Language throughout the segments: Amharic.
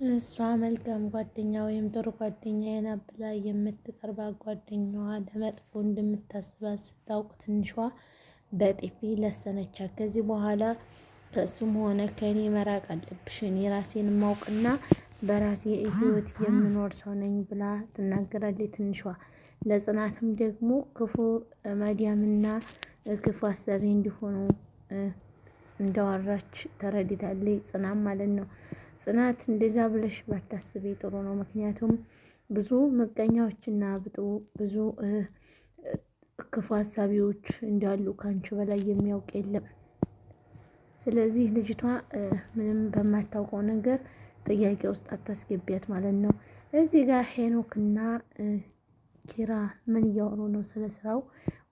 እሷ መልካም ጓደኛ ወይም ጥሩ ጓደኛዬ ናት ብላ የምትቀርባት ጓደኛዋ ለመጥፎ እንደምታስባት ስታውቅ ትንሿ በጥፊ ለሰነቻት። ከዚህ በኋላ ከእሱም ሆነ ከእኔ መራቅ አለብሽ፣ እኔ ራሴን ማውቅና በራሴ ህይወት የምኖር ሰው ነኝ ብላ ትናገራለች ትንሿ። ለጽናትም ደግሞ ክፉ መዲያምና ክፉ አሰሪ እንዲሆኑ እንዳወራች ተረድታለች ጽናት ማለት ነው። ጽናት እንደዛ ብለሽ ባታስቢ ጥሩ ነው። ምክንያቱም ብዙ ምቀኛዎችና ብዙ ክፉ ሀሳቢዎች እንዳሉ ካንቺ በላይ የሚያውቅ የለም። ስለዚህ ልጅቷ ምንም በማታውቀው ነገር ጥያቄ ውስጥ አታስገቢያት ማለት ነው። እዚህ ጋር ሄኖክና ኪራ ምን እያወሩ ነው? ስለ ስራው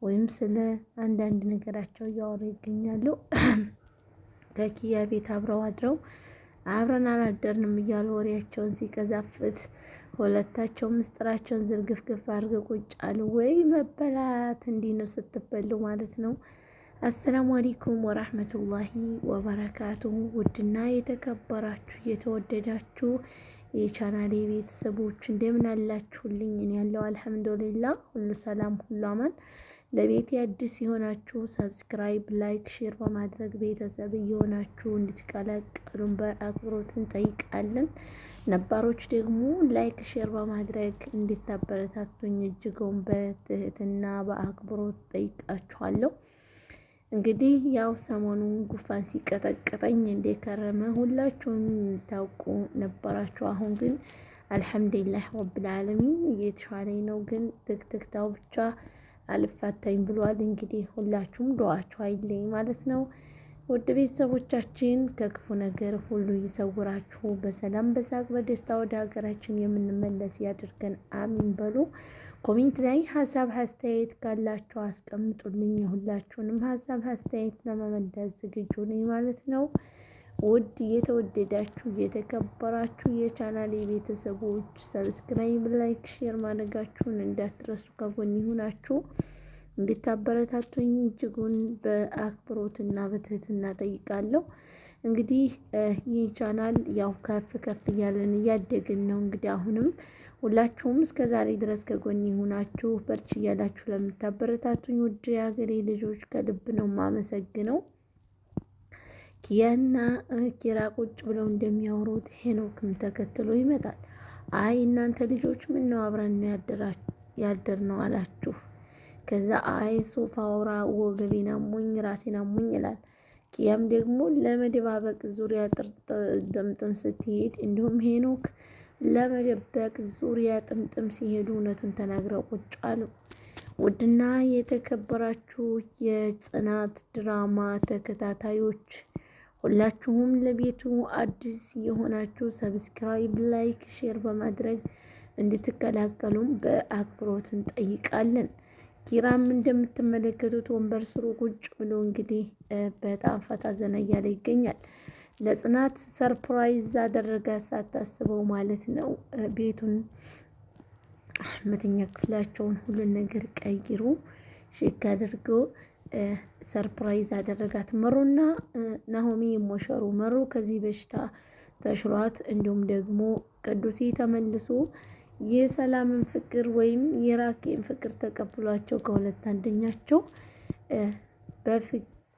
ወይም ስለ አንዳንድ ነገራቸው እያወሩ ይገኛሉ። ከኪያ ቤት አብረው አድረው አብረን አላደርንም እያሉ ወሬያቸውን ሲቀዛፍት ሁለታቸው ምስጢራቸውን ዝርግፍግፍ አድርገው ቁጭ አሉ። ወይ መበላት! እንዲህ ነው ስትበሉ ማለት ነው። አሰላሙ አለይኩም ወራህመቱላሂ ወበረካቱሁ። ውድና የተከበራችሁ የተወደዳችሁ የቻናሌ ቤተሰቦች እንደምን አላችሁልኝ? እኔ ያለው አልሐምዱሊላህ ሁሉ ሰላም ሁሉ አማን። ለቤት አዲስ የሆናችሁ ሰብስክራይብ፣ ላይክ፣ ሼር በማድረግ ቤተሰብ እየሆናችሁ እንድትቀላቀሉን በአክብሮት እንጠይቃለን። ነባሮች ደግሞ ላይክ ሼር በማድረግ እንድታበረታቱኝ እጅጉን በትህትና በአክብሮት ጠይቃችኋለሁ። እንግዲህ ያው ሰሞኑን ጉፋን ሲቀጠቅጠኝ እንደከረመ ሁላችሁም ታውቁ ነበራችሁ። አሁን ግን አልሐምዱሊላህ ረብል ዓለሚን እየተሻለኝ ነው። ግን ትክትክታው ብቻ አልፋታኝ ብሏል። እንግዲህ ሁላችሁም ዱዓችሁ አይለኝ ማለት ነው። ውድ ቤተሰቦቻችን ከክፉ ነገር ሁሉ ይሰውራችሁ፣ በሰላም በሳቅ በደስታ ወደ ሀገራችን የምንመለስ ያድርገን፣ አሚን በሉ። ኮሜንት ላይ ሀሳብ አስተያየት ካላችሁ አስቀምጡልኝ። የሁላችሁንም ሀሳብ አስተያየት ለመመለስ ዝግጁ ነኝ ማለት ነው። ውድ የተወደዳችሁ የተከበራችሁ የቻናሌ ቤተሰቦች ሰብስክራይብ፣ ላይክ፣ ሼር ማድረጋችሁን እንዳትረሱ። ከጎን ይሁናችሁ እንድታበረታቱኝ እጅጉን በአክብሮትና በትህትና ጠይቃለሁ። እንግዲህ ይህ ቻናል ያው ከፍ ከፍ እያለን እያደግን ነው። እንግዲህ አሁንም ሁላችሁም እስከ ዛሬ ድረስ ከጎን ይሁናችሁ በርቺ እያላችሁ ለምታበረታቱኝ ውድ የሀገሬ ልጆች ከልብ ነው የማመሰግነው። ኪያና ኪራ ቁጭ ብለው እንደሚያወሩት ሄኖክም ተከትሎ ይመጣል። አይ እናንተ ልጆች ምን ነው አብረን ያደር ነው አላችሁ። ከዛ አይ ሶፋ አውራ ወገቤን አሞኝ ራሴን አሞኝ ይላል። ኪያም ደግሞ ለመደባበቅ ዙሪያ ጥምጥም ስትሄድ፣ እንዲሁም ሄኖክ ለመደበቅ ዙሪያ ጥምጥም ሲሄዱ እውነቱን ተናግረው ቁጭ አሉ። ውድና የተከበራችሁ የጽናት ድራማ ተከታታዮች ሁላችሁም ለቤቱ አዲስ የሆናችሁ ሰብስክራይብ፣ ላይክ፣ ሼር በማድረግ እንድትቀላቀሉም በአክብሮት እንጠይቃለን። ኪራም እንደምትመለከቱት ወንበር ስሩ ቁጭ ብሎ እንግዲህ በጣም ፈታ ዘና እያለ ይገኛል። ለጽናት ሰርፕራይዝ አደረጋ ሳታስበው ማለት ነው። ቤቱን መተኛ ክፍላቸውን ሁሉን ነገር ቀይሩ ሼክ አድርጎ ሰርፕራይዝ አደረጋት። መሩና ናሆሚ ሞሸሩ። መሩ ከዚህ በሽታ ተሽሏት እንዲሁም ደግሞ ቅዱሴ ተመልሶ የሰላምን ፍቅር ወይም የራኬን ፍቅር ተቀብሏቸው ከሁለት አንደኛቸው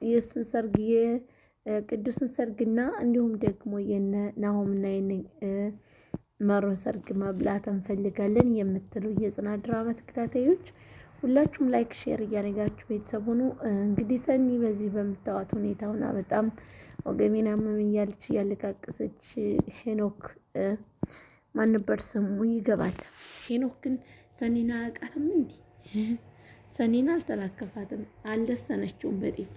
የእሱን ሰርግ የቅዱስን ሰርግና እንዲሁም ደግሞ የነ ናሆምና የነ መሩን ሰርግ መብላት እንፈልጋለን የምትሉ የጽናት ድራማ ተከታታዮች ሁላችሁም ላይክ ሼር እያደረጋችሁ ቤተሰብ ሁኑ። እንግዲህ ሰኒ በዚህ በምታዋት ሁኔታውና በጣም ወገቤን አመመኝ እያለች እያለቃቀሰች ሄኖክ ማን ነበር ስሙ ይገባል። ሄኖክ ግን ሰኒና አያውቃትም እንዴ? ሰኒና አልተላከፋትም፣ አልደሰነችውም በጥፊ።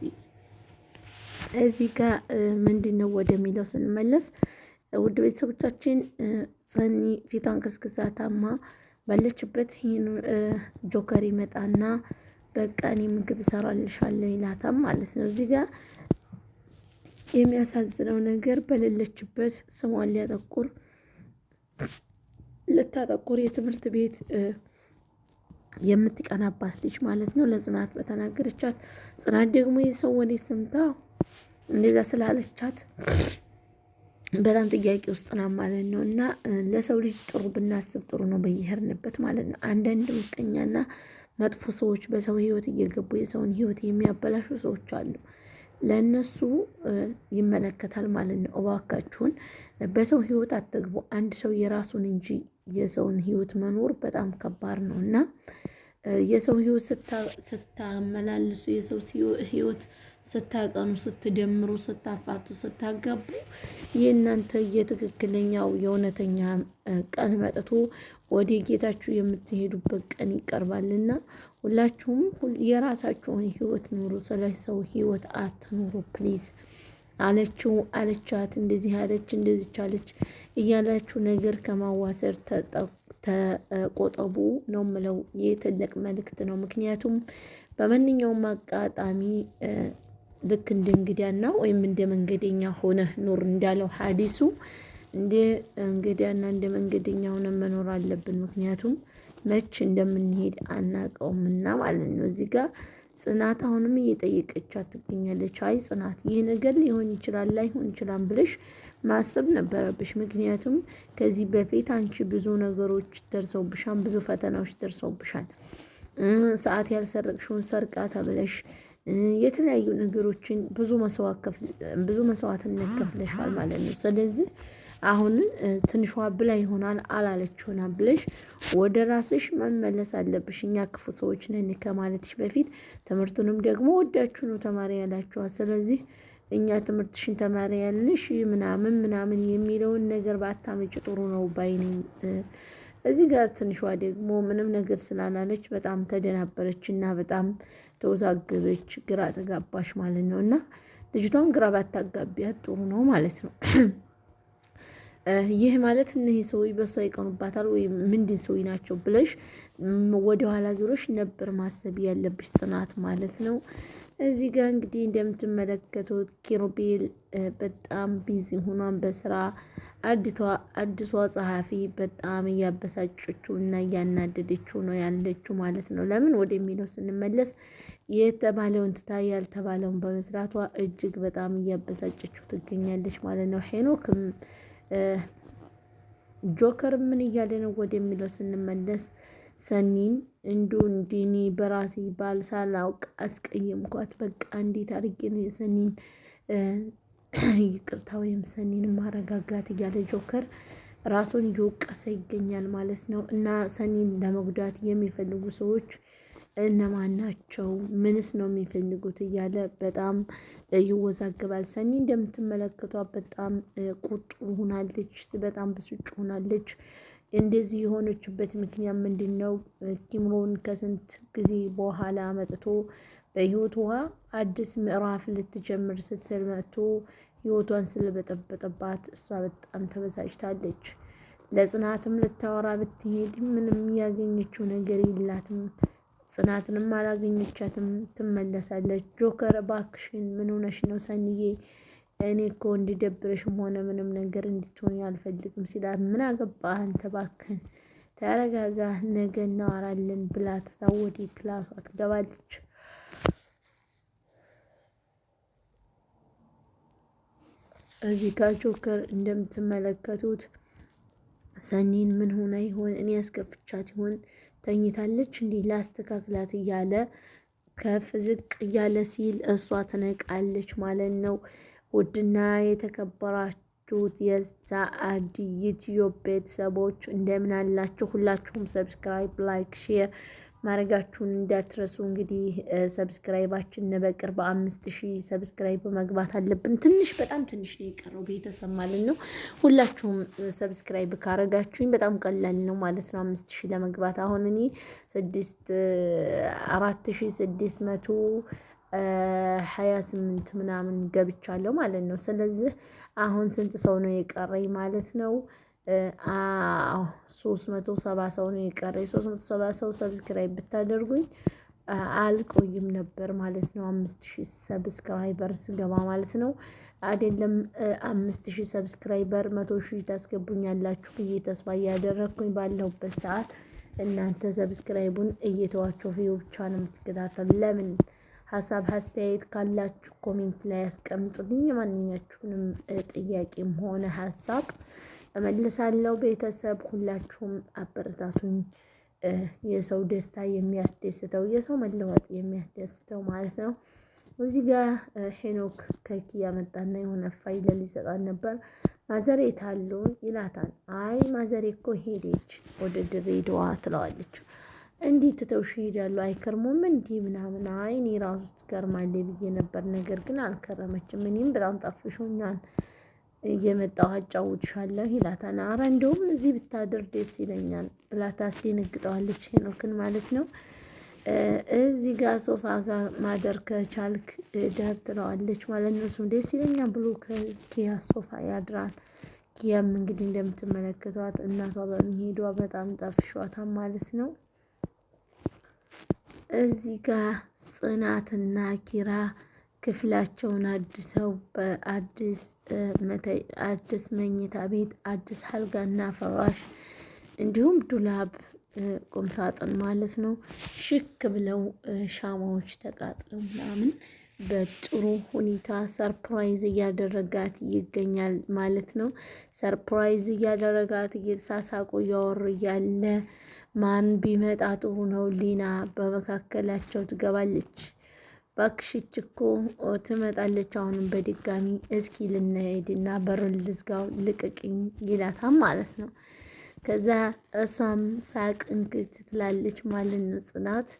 እዚህ ጋር ምንድነው ወደሚለው ስንመለስ ውድ ቤተሰቦቻችን ሰኒ ፊቷን ከስክሳ ታማ ባለችበት ይህን ጆከር ይመጣና በቃ እኔ ምግብ እሰራልሻለሁ ይላታም ማለት ነው። እዚህ ጋር የሚያሳዝነው ነገር በሌለችበት ስሟን ልታጠቁር የትምህርት ቤት የምትቀናባት ልጅ ማለት ነው ለጽናት በተናገረቻት፣ ጽናት ደግሞ የሰው ወሬ ሰምታ እንደዛ ስላለቻት በጣም ጥያቄ ውስጥ ነው ማለት ነው። እና ለሰው ልጅ ጥሩ ብናስብ ጥሩ ነው በየሄድንበት ማለት ነው። አንዳንድ ምቀኛና መጥፎ ሰዎች በሰው ህይወት እየገቡ የሰውን ህይወት የሚያበላሹ ሰዎች አሉ። ለእነሱ ይመለከታል ማለት ነው። እባካችሁን በሰው ህይወት አትግቡ። አንድ ሰው የራሱን እንጂ የሰውን ህይወት መኖር በጣም ከባድ ነው እና የሰው ህይወት ስታመላልሱ የሰው ህይወት ስታቀኑ፣ ስትደምሩ፣ ስታፋቱ፣ ስታጋቡ የእናንተ የትክክለኛው የእውነተኛ ቀን መጥቶ ወደ ጌታችሁ የምትሄዱበት ቀን ይቀርባልና ሁላችሁም የራሳችሁን ህይወት ኑሩ። ስለ ሰው ህይወት አትኑሩ ፕሊዝ። አለችው አለቻት፣ እንደዚህ አለች፣ እንደዚህ ቻለች እያላችሁ ነገር ከማዋሰድ ተቆጠቡ ነው ምለው። ይህ ትልቅ መልእክት ነው። ምክንያቱም በማንኛውም አጋጣሚ ልክ እንደ እንግዳና ወይም እንደ መንገደኛ ሆነህ ኑር እንዳለው ሐዲሱ እንደ እንግዳና እንደ መንገደኛ ሆነ መኖር አለብን። ምክንያቱም መች እንደምንሄድ አናውቀውምና ማለት ነው። እዚህ ጋር ጽናት አሁንም እየጠየቀቻት ትገኛለች። አይ ጽናት፣ ይህ ነገር ሊሆን ይችላል ላይሆን ይችላል ብለሽ ማሰብ ነበረብሽ። ምክንያቱም ከዚህ በፊት አንቺ ብዙ ነገሮች ደርሰውብሻል፣ ብዙ ፈተናዎች ደርሰውብሻል። ሰዓት ያልሰረቅሽውን ሰርቃ ተብለሽ የተለያዩ ነገሮችን ብዙ መስዋዕትነት ከፍለሻል ማለት ነው። ስለዚህ አሁን ትንሿ ብላ ይሆናል አላለች ይሆናል ብለሽ ወደ ራስሽ መመለስ አለብሽ። እኛ ክፉ ሰዎች ነን ከማለትሽ በፊት ትምህርቱንም ደግሞ ወዳችሁ ነው ተማሪ ያላችኋል። ስለዚህ እኛ ትምህርትሽን ተማሪ ያልንሽ ምናምን የሚለውን ነገር ባታመጭ ጥሩ ነው ባይኔ። እዚህ ጋር ትንሿ ደግሞ ምንም ነገር ስላላለች በጣም ተደናበረች እና በጣም ተወዛገበች፣ ግራ ተጋባሽ ማለት ነው። እና ልጅቷን ግራ ባታጋቢያት ጥሩ ነው ማለት ነው። ይህ ማለት እነዚህ ሰዎች በሷ ይቀኑባታል ወይም ምንድን ሰዎች ናቸው ብለሽ ወደኋላ ዙሮሽ ነበር ማሰብ ያለብሽ ጽናት ማለት ነው። እዚህ ጋር እንግዲህ እንደምትመለከቱት ኪሩቤል በጣም ቢዚ ሆኗን በስራ አዲሷ ጸሐፊ በጣም እያበሳጨችው እና እያናደደችው ነው ያለችው ማለት ነው። ለምን ወደሚለው ስንመለስ የተባለውን ትታ ያልተባለውን በመስራቷ እጅግ በጣም እያበሳጨችው ትገኛለች ማለት ነው። ሄኖክም ጆከር ምን እያለ ነው ወደሚለው ስንመለስ ሰኒን እንዲኒ በራሴ ባል ሳላውቅ አስቀየምኳት። በቃ እንዴት አድርጌ ነው የሰኒን ይቅርታ ወይም ሰኒን ማረጋጋት እያለ ጆከር ራሱን እየወቀሰ ይገኛል ማለት ነው። እና ሰኒን ለመጉዳት የሚፈልጉ ሰዎች እነማን ናቸው? ምንስ ነው የሚፈልጉት? እያለ በጣም ይወዛገባል። ሰኒ እንደምትመለከቷት በጣም ቁጡ ሆናለች፣ በጣም ብስጭ ሆናለች። እንደዚህ የሆነችበት ምክንያት ምንድን ነው? ኪምሮን ከስንት ጊዜ በኋላ መጥቶ በህይወት ውሃ አዲስ ምዕራፍ ልትጀምር ስትል መጥቶ ህይወቷን ስለበጠበጠባት እሷ በጣም ተበሳጭታለች። ለጽናትም ልታወራ ብትሄድ ምንም ያገኘችው ነገር የላትም። ጽናትንም አላገኘቻትም፣ ትመለሳለች። ጆከር እባክሽን ምን ሆነሽ ነው ሰኒዬ? እኔ እኮ እንዲደብረሽም ሆነ ምንም ነገር እንድትሆኝ አልፈልግም ሲላት፣ ምን አገባህ አንተ እባክህን ተረጋጋ፣ ነገ እናወራለን ብላ ትታው ወደ ክላሷ ትገባለች። እዚህ ጋር ጆከር እንደምትመለከቱት ሰኒን ምን ሆና ይሆን? እኔ ያስከፍቻት ይሆን? ተኝታለች እንዲህ ላስተካክላት እያለ ከፍ ዝቅ እያለ ሲል እሷ ትነቃለች ማለት ነው። ውድና የተከበራችሁት የሰዓድ ዩቲዩብ ቤተሰቦች እንደምን አላችሁ? ሁላችሁም ሰብስክራይብ፣ ላይክ፣ ሼር ማድረጋችሁን እንዳትረሱ። እንግዲህ ሰብስክራይባችን በቅርብ 5000 ሰብስክራይብ መግባት አለብን። ትንሽ በጣም ትንሽ ነው የቀረው ቤተሰብ ማለት ነው። ሁላችሁም ሰብስክራይብ ካረጋችሁኝ በጣም ቀላል ነው ማለት ነው 5000 ለመግባት። አሁን እኔ 4628 ምናምን ገብቻለሁ ማለት ነው። ስለዚህ አሁን ስንት ሰው ነው የቀረኝ ማለት ነው? 370 ሰው ነው የቀረኝ። 370 ሰው ሰብስክራይብ ብታደርጉኝ አልቆይም ነበር ማለት ነው። 5000 ሰብስክራይበር ስገባ ማለት ነው። አይደለም 5000 ሰብስክራይበር 100,000 ታስገቡኛላችሁ ብዬ ተስፋ እያደረግኩኝ ባለሁበት ሰዓት እናንተ ሰብስክራይቡን እየተዋቸው ቪዲዮ ብቻ ነው የምትከታተሉ። ለምን ሀሳብ አስተያየት ካላችሁ ኮሜንት ላይ ያስቀምጡልኝ። የማንኛችሁንም ጥያቄም ሆነ ሀሳብ እመልሳለሁ። ቤተሰብ ሁላችሁም አበረታቱኝ። የሰው ደስታ የሚያስደስተው የሰው መለወጥ የሚያስደስተው ማለት ነው። እዚህ ጋር ሄኖክ ከኪያ መጣና የሆነ ፋይል ሊሰጣት ነበር። ማዘሬ ታሉ ይላታል። አይ ማዘሬ እኮ ሄደች ወደ ድሬዳዋ ትለዋለች። እንዲህ ትተውሽ ይሄዳሉ አይከርሙም እንዲህ ምናምን። አይ እኔ ራሱ ትገርማለች ብዬ ነበር፣ ነገር ግን አልከረመችም። እኔም በጣም ጠፍሾኛል፣ እየመጣሁ አጫውትሻለሁ ይላታል። ኧረ እንደውም እዚህ ብታድር ደስ ይለኛል ብላ ታስደነግጠዋለች ሄኖክን ማለት ነው። እዚህ ጋር ሶፋ ጋር ማደር ከቻልክ ደር ትለዋለች ማለት ነው። እሱም ደስ ይለኛል ብሎ ከኪያ ሶፋ ያድራል። ኪያም እንግዲህ እንደምትመለከቷት እናቷ በመሄዷ በጣም ጠፍሿታል ማለት ነው። እዚህ ጋር ጽናትና ኪራ ክፍላቸውን አድሰው በአዲስ መኝታ ቤት አዲስ አልጋና ፍራሽ እንዲሁም ዱላብ ቁም ሳጥን ማለት ነው ሽክ ብለው ሻማዎች ተቃጥለው ምናምን በጥሩ ሁኔታ ሰርፕራይዝ እያደረጋት ይገኛል ማለት ነው። ሰርፕራይዝ እያደረጋት እየተሳሳቁ እያወሩ እያለ ማን ቢመጣ ጥሩ ነው? ሊና በመካከላቸው ትገባለች። ባክሽች እኮ ትመጣለች አሁንም በድጋሚ እስኪ ልናሄድና በሩን ልዝጋው ልቅቅኝ ይላታል ማለት ነው። ከዛ እሷም ሳቅ እንክት ትላለች ማለት ነው ጽናት።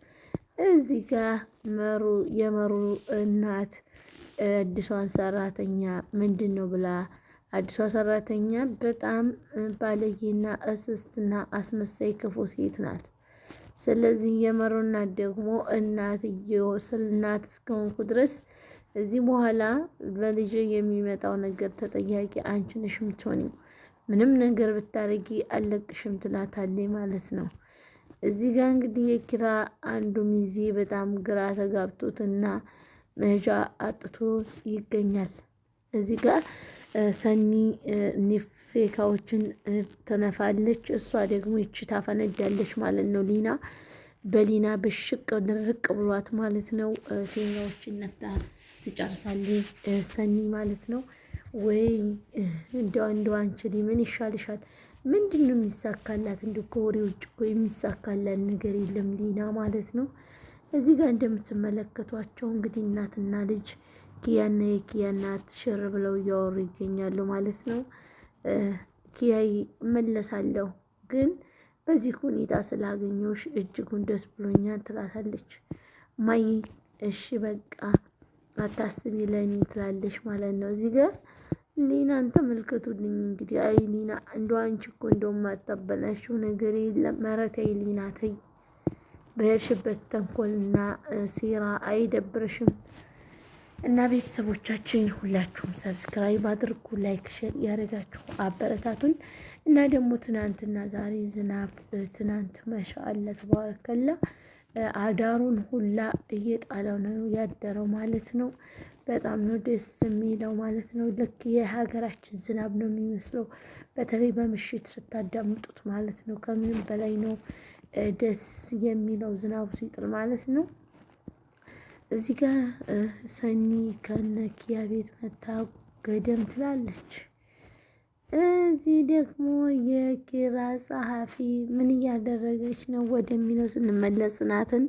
እዚህ ጋር የመሩ እናት አዲሷን ሰራተኛ ምንድን ነው ብላ፣ አዲሷ ሰራተኛ በጣም ባለጌና እስስትና አስመሳይ ክፉ ሴት ናት። ስለዚህ የመሩ እናት ደግሞ እናትየው ስለ እናት እስከሆንኩ ድረስ እዚህ በኋላ በልጅ የሚመጣው ነገር ተጠያቂ አንቺ ነሽ የምትሆኒው፣ ምንም ነገር ብታረጊ አለቅሽም ትላታለች ማለት ነው። እዚህ ጋር እንግዲህ የኪራ አንዱ ሚዜ በጣም ግራ ተጋብቶትና መሄጃ አጥቶ ይገኛል። እዚህ ጋር ሰኒ ኒፌካዎችን ትነፋለች፣ እሷ ደግሞ ይቺ ታፈነዳለች ማለት ነው። ሊና በሊና ብሽቅ ድርቅ ብሏት ማለት ነው። ፌኛዎችን ነፍታ ትጨርሳለች ሰኒ ማለት ነው። ወይ እንደው አንቺ ምን ይሻልሻል? ምንድን ነው የሚሳካላት? እንደ ከወሬ ውጭ እኮ የሚሳካላት ነገር የለም ሊና ማለት ነው። እዚህ ጋር እንደምትመለከቷቸው እንግዲህ እናትና ልጅ ኪያና የኪያ እናት ሽር ብለው እያወሩ ይገኛሉ ማለት ነው። ኪያይ እመለሳለሁ ግን በዚህ ሁኔታ ስላገኘሁሽ እጅጉን ደስ ብሎኛል ትላታለች። ማይ እሺ በቃ አታስቢ ለእኔ ትላለች ማለት ነው። እዚህ ጋር ሊናን ተመልከቱልኝ እንግዲህ። አይ ሊና እንደው አንቺ እኮ እንደውም ማታበላሽው ነገር የለም። ኧረ ተይ ሊና ተይ፣ በሄድሽበት ተንኮልና ሴራ አይደብርሽም? እና ቤተሰቦቻችን ሁላችሁም ሰብስክራይብ አድርጉ፣ ላይክ ሼር ያደረጋችሁ አበረታቱን። እና ደግሞ ትናንትና ዛሬ ዝናብ ትናንት ማሻአላ ተባረከላ አዳሩን ሁላ እየጣለው ነው ያደረው ማለት ነው። በጣም ነው ደስ የሚለው ማለት ነው። ልክ የሀገራችን ዝናብ ነው የሚመስለው፣ በተለይ በምሽት ስታዳምጡት ማለት ነው። ከምንም በላይ ነው ደስ የሚለው ዝናቡ ሲጥል ማለት ነው። እዚህ ጋር ሰኒ ከነኪያ ቤት መታ ገደም ትላለች። እዚህ ደግሞ የኪራ ጸሐፊ ምን እያደረገች ነው ወደሚለው ስንመለስ ጽናትን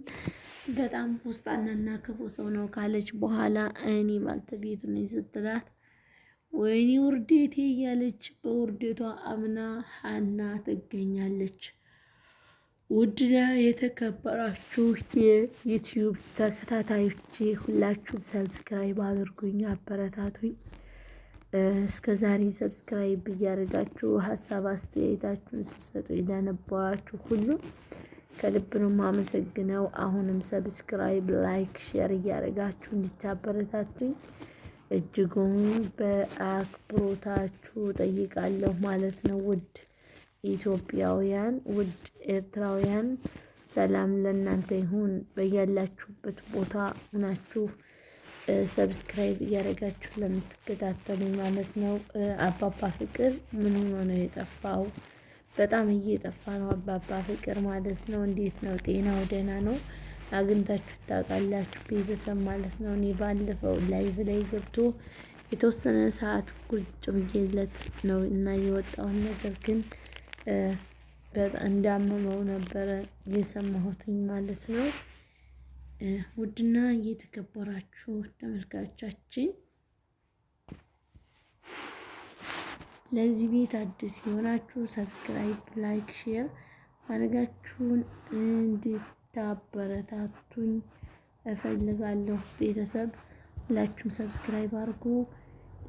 በጣም ውስጣናና ክፉ ሰው ነው ካለች በኋላ እኔ ባልተቤቱ ነኝ ስትላት ወይኔ ውርዴቴ እያለች በውርዴቷ አምና ሀና ትገኛለች። ውድና የተከበራችሁ የዩቲዩብ ተከታታዮቼ ሁላችሁም ሰብስክራይብ አድርጉኝ፣ አበረታቱኝ። እስከ ዛሬ ሰብስክራይብ እያደረጋችሁ ሀሳብ አስተያየታችሁን ስትሰጡ ለነበራችሁ ሁሉ ከልብ ነው የማመሰግነው። አሁንም ሰብስክራይብ፣ ላይክ፣ ሼር እያደረጋችሁ እንድታበረታቱኝ እጅጉን በአክብሮታችሁ ጠይቃለሁ ማለት ነው። ውድ ኢትዮጵያውያን፣ ውድ ኤርትራውያን ሰላም ለእናንተ ይሁን። በያላችሁበት ቦታ ናችሁ ሰብስክራይብ እያደረጋችሁ ለምትከታተሉኝ ማለት ነው። አባባ ፍቅር ምን ሆኖ ነው የጠፋው? በጣም እየጠፋ ነው አባባ ፍቅር ማለት ነው። እንዴት ነው? ጤናው ደህና ነው? አግኝታችሁ ታውቃላችሁ ቤተሰብ ማለት ነው። እኔ ባለፈው ላይቭ ላይ ገብቶ የተወሰነ ሰዓት ቁጭ ብዬለት ነው እና የወጣውን ነገር ግን በጣም እንዳመመው ነበረ የሰማሁትኝ ማለት ነው። ውድና እየተከበራችሁ ተመልካቾቻችን ለዚህ ቤት አዲስ የሆናችሁ ሰብስክራይብ፣ ላይክ፣ ሼር ማድረጋችሁን እንድታበረታቱኝ እፈልጋለሁ። ቤተሰብ ሁላችሁም ሰብስክራይብ አድርጉ፣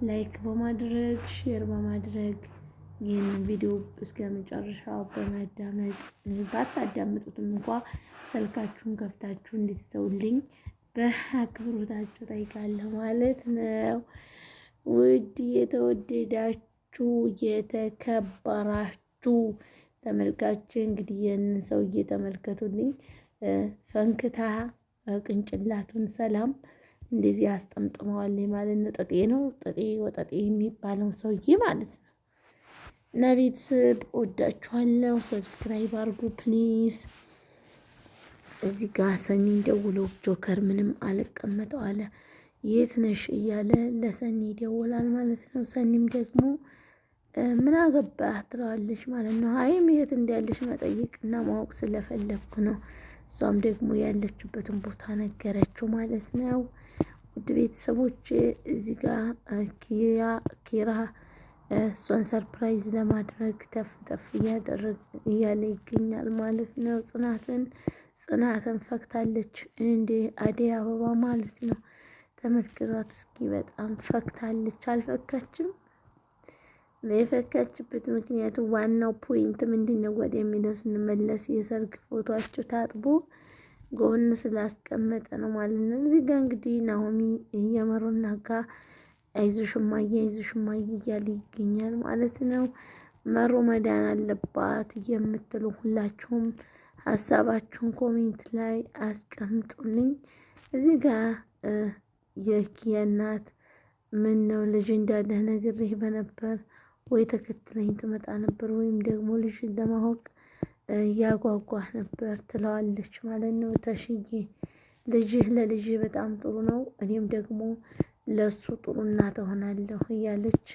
ላይክ በማድረግ ሼር በማድረግ ይህንን ቪዲዮ እስከ መጨረሻው በማዳመጥ ባታዳምጡትም እንኳ ስልካችሁን ከፍታችሁ እንድትተውልኝ በአክብሮታችሁ ጠይቃለሁ ማለት ነው። ውድ የተወደዳችሁ የተከበራችሁ ተመልካች እንግዲህ ይህንን ሰውዬ ተመልከቱልኝ። ፈንክታ ቅንጭላቱን ሰላም እንደዚህ አስጠምጥመዋል ማለት ነው። ጥጤ ነው ጥጤ ወጠጤ የሚባለው ሰውዬ ማለት ነው። እና ቤተሰብ ወዳችኋለሁ። ሰብስክራይብ አድርጉ ፕሊዝ። እዚህ ጋር ሰኒን ደውሎ ጆከር ምንም አልቀመጠው አለ። የት ነሽ እያለ ለሰኒ ይደውላል ማለት ነው። ሰኒም ደግሞ ምን አገባህ ትለዋለች ማለት ነው። ሀይም የት እንዳለች መጠየቅ እና ማወቅ ስለፈለግኩ ነው። እሷም ደግሞ ያለችበትን ቦታ ነገረችው ማለት ነው። ውድ ቤተሰቦች እዚህ ጋር ኪራ እሷን ሰርፕራይዝ ለማድረግ ተፍ ተፍ እያለ ይገኛል ማለት ነው። ጽናትን ፈክታለች እንደ አደይ አበባ ማለት ነው። ተመልክቷት እስኪ በጣም ፈክታለች። አልፈካችም? የፈካችበት ምክንያቱ ዋናው ፖይንት ምንድነው ወደሚለው ስንመለስ የሰርግ ፎቶአቸው ታጥቦ ጎን ስላስቀመጠ ነው ማለት ነው። እዚህ ጋር እንግዲህ ናሆሚ እየመሩና ጋ አይዞሽ እማዬ እያለ ይገኛል ማለት ነው። መሮ መዳን አለባት የምትሉ ሁላችሁም ሀሳባችሁን ኮሜንት ላይ አስቀምጡልኝ። እዚህ ጋር የኪያ እናት ምን ነው ልጅ እንዳለህ ነግሬህ በነበር ወይ ተከትለኝ ትመጣ ነበር ወይም ደግሞ ልጅን ለማወቅ ያጓጓህ ነበር ትለዋለች ማለት ነው። ተሽዬ ለልጅህ በጣም ጥሩ ነው፣ እኔም ደግሞ ለሱ ጥሩ እናት እሆናለሁ እያለች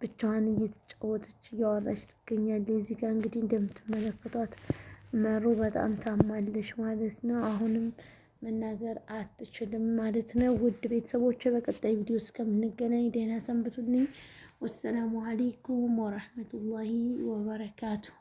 ብቻዋን እየተጫወተች እያወራች ትገኛለች። እዚህ ጋር እንግዲህ እንደምትመለከቷት መሩ በጣም ታማለች ማለት ነው። አሁንም መናገር አትችልም ማለት ነው። ውድ ቤተሰቦች በቀጣይ ቪዲዮ እስከምንገናኝ ደህና ሰንብቱልኝ። ወሰላሙ አለይኩም ወረህመቱላሂ ወበረካቱሁ።